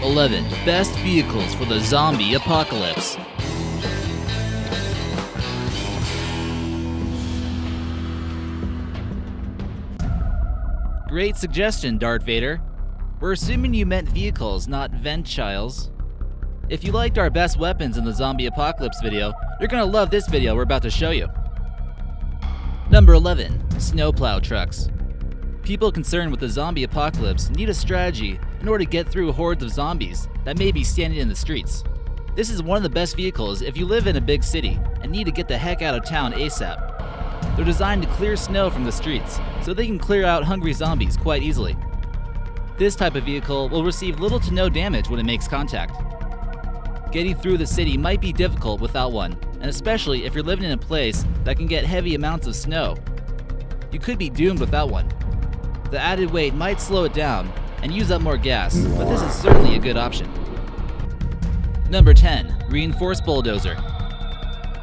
11 Best Vehicles for the Zombie Apocalypse. Great suggestion, Darth Vader. We're assuming you meant vehicles, not ventiles. If you liked our best weapons in the zombie apocalypse video, you're gonna love this video we're about to show you. Number 11. Snowplow trucks. People concerned with the zombie apocalypse need a strategy in order to get through hordes of zombies that may be standing in the streets. This is one of the best vehicles if you live in a big city and need to get the heck out of town ASAP. They're designed to clear snow from the streets, so they can clear out hungry zombies quite easily. This type of vehicle will receive little to no damage when it makes contact. Getting through the city might be difficult without one, and especially if you're living in a place that can get heavy amounts of snow. You could be doomed without one. The added weight might slow it down and use up more gas, but this is certainly a good option. Number 10. Reinforced Bulldozer.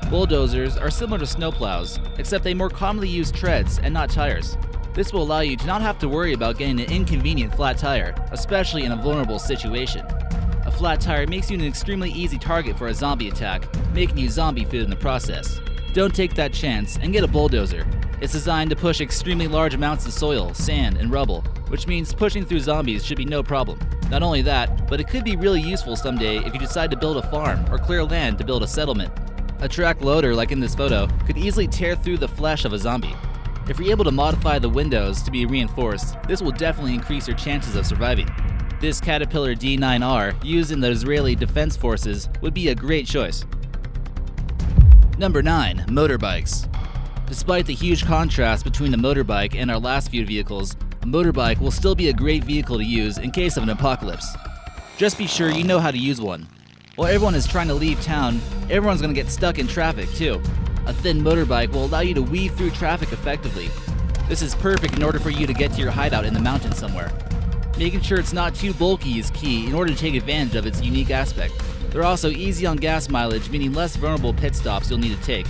Bulldozers are similar to snowplows, except they more commonly use treads and not tires. This will allow you to not have to worry about getting an inconvenient flat tire, especially in a vulnerable situation. A flat tire makes you an extremely easy target for a zombie attack, making you zombie food in the process. Don't take that chance and get a bulldozer. It's designed to push extremely large amounts of soil, sand, and rubble, which means pushing through zombies should be no problem. Not only that, but it could be really useful someday if you decide to build a farm or clear land to build a settlement. A track loader, like in this photo, could easily tear through the flesh of a zombie. If you're able to modify the windows to be reinforced, this will definitely increase your chances of surviving. This Caterpillar D9R, used in the Israeli Defense Forces, would be a great choice. Number 9. Motorbikes. Despite the huge contrast between the motorbike and our last few vehicles, a motorbike will still be a great vehicle to use in case of an apocalypse. Just be sure you know how to use one. While everyone is trying to leave town, everyone's going to get stuck in traffic too. A thin motorbike will allow you to weave through traffic effectively. This is perfect in order for you to get to your hideout in the mountains somewhere. Making sure it's not too bulky is key in order to take advantage of its unique aspect. They're also easy on gas mileage, meaning less vulnerable pit stops you'll need to take.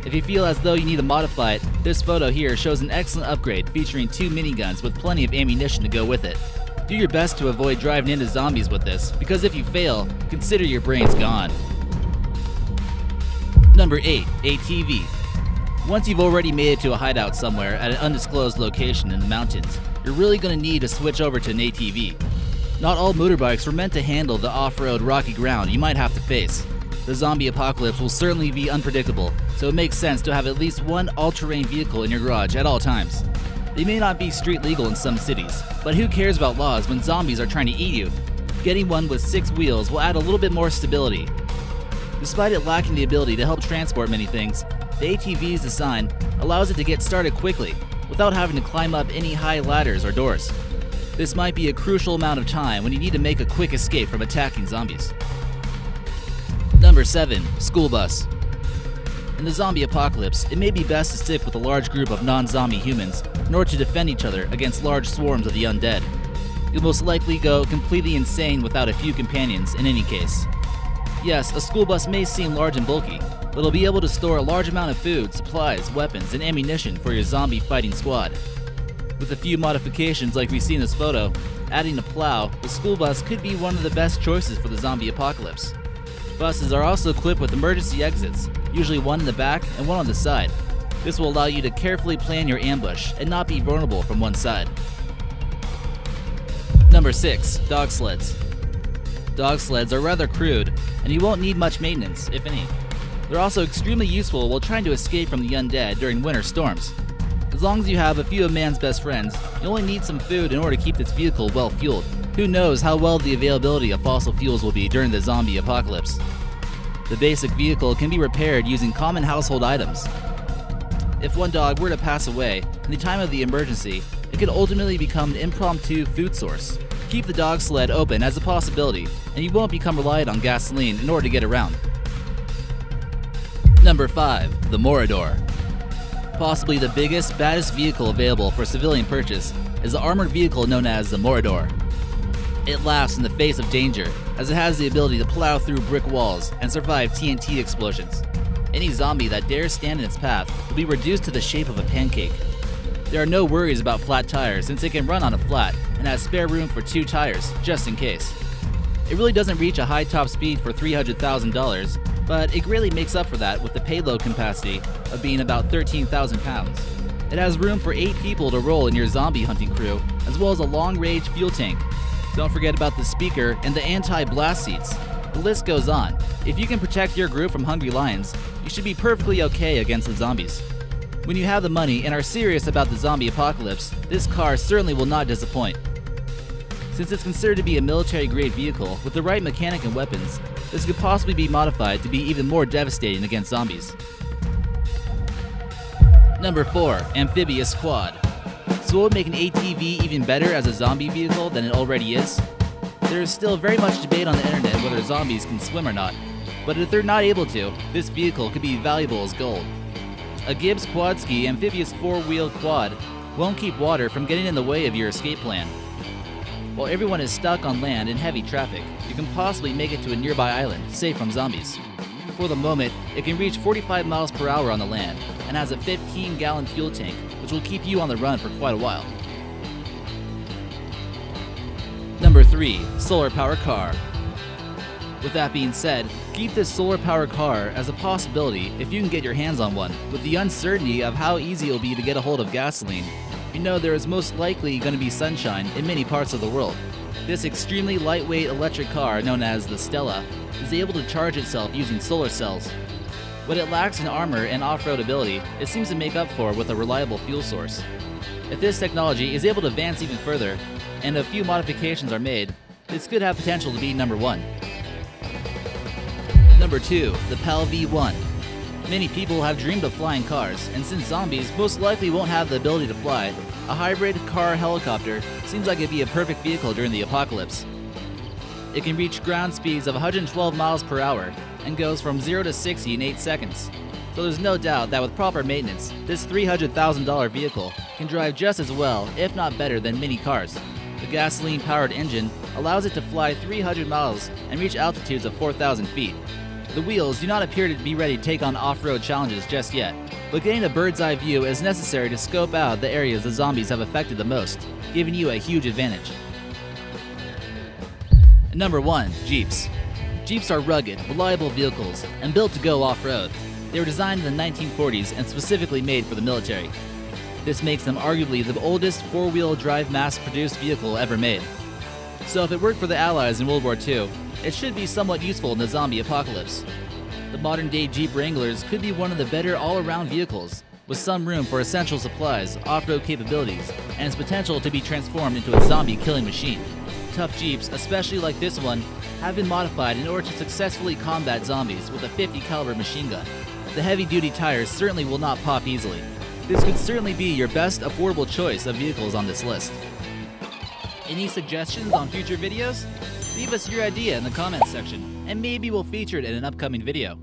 If you feel as though you need to modify it, this photo here shows an excellent upgrade featuring 2 miniguns with plenty of ammunition to go with it. Do your best to avoid driving into zombies with this, because if you fail, consider your brains gone. Number 8. ATV. Once you've already made it to a hideout somewhere at an undisclosed location in the mountains, you're really going to need to switch over to an ATV. Not all motorbikes were meant to handle the off-road rocky ground you might have to face. The zombie apocalypse will certainly be unpredictable, so it makes sense to have at least one all-terrain vehicle in your garage at all times. They may not be street legal in some cities, but who cares about laws when zombies are trying to eat you? Getting one with 6 wheels will add a little bit more stability. Despite it lacking the ability to help transport many things, the ATV's design allows it to get started quickly, without having to climb up any high ladders or doors. This might be a crucial amount of time when you need to make a quick escape from attacking zombies. Number 7. School bus. In the zombie apocalypse, it may be best to stick with a large group of non-zombie humans in order to defend each other against large swarms of the undead. You'll most likely go completely insane without a few companions in any case. Yes, a school bus may seem large and bulky, but it'll be able to store a large amount of food, supplies, weapons, and ammunition for your zombie fighting squad. With a few modifications like we see in this photo, adding a plow, the school bus could be one of the best choices for the zombie apocalypse. Buses are also equipped with emergency exits, usually one in the back and one on the side. This will allow you to carefully plan your ambush and not be vulnerable from one side. Number 6. Dog sleds. Dog sleds are rather crude, and you won't need much maintenance, if any. They're also extremely useful while trying to escape from the undead during winter storms. As long as you have a few of man's best friends, you only need some food in order to keep this vehicle well fueled. Who knows how well the availability of fossil fuels will be during the zombie apocalypse. The basic vehicle can be repaired using common household items. If one dog were to pass away in the time of the emergency, it could ultimately become an impromptu food source. Keep the dog sled open as a possibility, and you won't become reliant on gasoline in order to get around. Number 5. The Mora Door. Possibly the biggest, baddest vehicle available for civilian purchase is the armored vehicle known as the Mora Door. It laughs in the face of danger, as it has the ability to plow through brick walls and survive TNT explosions. Any zombie that dares stand in its path will be reduced to the shape of a pancake. There are no worries about flat tires since it can run on a flat and has spare room for 2 tires, just in case. It really doesn't reach a high top speed for $300,000, but it greatly makes up for that with the payload capacity of being about 13,000 pounds. It has room for 8 people to roll in your zombie hunting crew, as well as a long-range fuel tank. Don't forget about the speaker and the anti-blast seats. The list goes on. If you can protect your group from hungry lions, you should be perfectly okay against the zombies. When you have the money and are serious about the zombie apocalypse, this car certainly will not disappoint. Since it's considered to be a military-grade vehicle with the right mechanic and weapons, this could possibly be modified to be even more devastating against zombies. Number 4. Amphibious Squad. So what would make an ATV even better as a zombie vehicle than it already is? There is still very much debate on the internet whether zombies can swim or not, but if they're not able to, this vehicle could be valuable as gold. A Gibbs Quadski amphibious 4-wheel quad won't keep water from getting in the way of your escape plan. While everyone is stuck on land in heavy traffic, you can possibly make it to a nearby island, safe from zombies. For the moment, it can reach 45 miles per hour on the land, and has a 15-gallon fuel tank, which will keep you on the run for quite a while. Number 3. Solar Power Car. With that being said, keep this solar power car as a possibility if you can get your hands on one. With the uncertainty of how easy it will be to get a hold of gasoline, you know there is most likely going to be sunshine in many parts of the world. This extremely lightweight electric car, known as the Stella, is able to charge itself using solar cells. What it lacks in armor and off-road ability, it seems to make up for with a reliable fuel source. If this technology is able to advance even further, and a few modifications are made, this could have potential to be number 1. Number 2. The Plow V1. Many people have dreamed of flying cars, and since zombies most likely won't have the ability to fly, a hybrid car-helicopter seems like it'd be a perfect vehicle during the apocalypse. It can reach ground speeds of 112 miles per hour and goes from 0 to 60 in 8 seconds. So there's no doubt that with proper maintenance, this $300,000 vehicle can drive just as well, if not better, than many cars. The gasoline-powered engine allows it to fly 300 miles and reach altitudes of 4,000 feet. The wheels do not appear to be ready to take on off-road challenges just yet, but getting a bird's-eye view is necessary to scope out the areas the zombies have affected the most, giving you a huge advantage. Number 1. Jeeps. Jeeps are rugged, reliable vehicles, and built to go off-road. They were designed in the 1940s and specifically made for the military. This makes them arguably the oldest 4-wheel drive mass-produced vehicle ever made. So if it worked for the Allies in World War II, it should be somewhat useful in the zombie apocalypse. The modern-day Jeep Wranglers could be one of the better all-around vehicles, with some room for essential supplies, off-road capabilities, and its potential to be transformed into a zombie-killing machine. Tough Jeeps, especially like this one, have been modified in order to successfully combat zombies with a 50 caliber machine gun. The heavy-duty tires certainly will not pop easily. This could certainly be your best affordable choice of vehicles on this list. Any suggestions on future videos? Leave us your idea in the comments section, and maybe we'll feature it in an upcoming video.